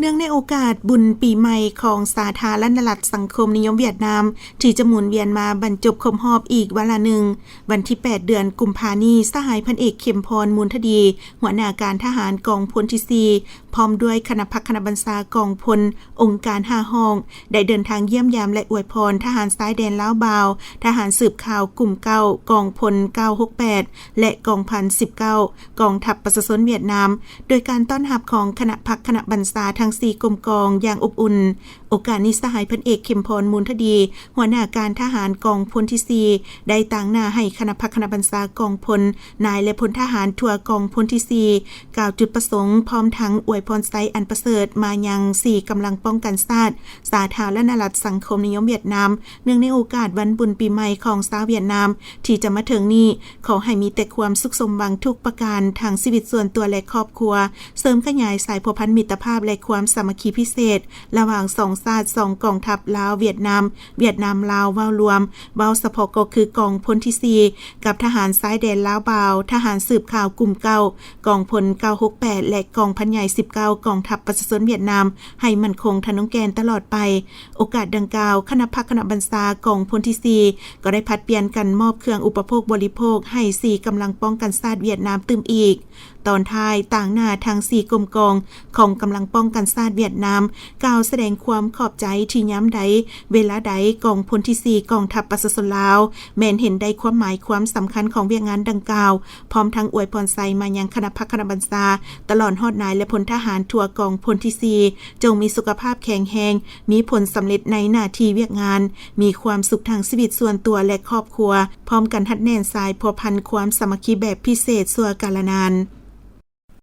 เนื่องในโอกาสบุญปีใหม่ของสาธารณรัฐสังคมนิยมเวียดนามที่จะหมุนเวียนมาบรรจบครบรอบอีกวาระหนึ่งวันที่8เดือนกุมภาพันธ์สหายพันเอกเข็มพรมูลทดีหัวหน้าการทหารกองพลที่4พร้อมด้วยคณะพักคณะบัญชากองพลองค์การ5ห้องได้เดินทางเยี่ยมยามและอวยพรทหารสายแดนลาวบาวทหารสืบข่าวกลุ่ม9กองพล968และกองพัน19กองทัพประชาชนเวียดนามโดยการต้อนรับของคณะพักคณะบัญชาทั้ง4กรมกองอย่างอบอุ่นโอกาสนี้สหายพันเอกเข็มพรมูลทดีหัวหน้าการทหารกองพลที่4ได้ต่างหน้าให้คณะพักคณะบัญชากองพลนายและพลทหารทั่วกองพลที่4กล่าวจุดประสงค์พร้อมทั้งอวยพรไซอันประเสริฐมายัง4กำลังป้องกันชาติสาธารณรัฐสังคมนิยมเวียดนามเนื่องในโอกาสวันบุญปีใหม่ของชาวเวียดนามที่จะมาถึงนี้ขอให้มีแต่ความสุขสมหวังทุกประการทางชีวิตส่วนตัวและครอบครัวเสริมขยายสายพันธมิตรภาพและความสามัคคีพิเศษระหว่าง2ชาติ2กองทัพลาวเวียดนามลาวเว้ารวมเว้าเฉพาะก็คือกองพลที่4กับทหารสายแดนลาวบาวทหารสืบข่าวกลุ่ม9กองพล968และกองพันใหญ่19กองทัพประชาชนเวียดนามให้มั่นคงทะนงแกนตลอดไปโอกาสดังกล่าวคณะพักคณะบัญชากองพลที่4ก็ได้ผลัดเปลี่ยนกันมอบเครื่องอุปโภคบริโภคให้4กำลังป้องกันชาติเวียดนามตื่มอีกตอนท้ายต่างหน้าทาง4กรมกองของกำลังป้องกันชาติเวียดนามกล่าวแสดงความขอบใจที่ย้ำใดเวลาใดกองพลที่4กองทัพประชาชนลาวแม้นเห็นได้ความหมายความสำคัญของเวียกงานดังกล่าวพร้อมทั้งอวยพรไซมายังคณะพักคณะบัญชาตลอดฮอดนายและพลทหารทั่วกองพลที่4จงมีสุขภาพแข็งแรงมีผลสำเร็จในหน้าที่เวียกงานมีความสุขทางชีวิตส่วนตัวและครอบครัวพร้อมกันหัดแน่นสายพัวพันความสามัคคีแบบพิเศษสั่วกาลนาน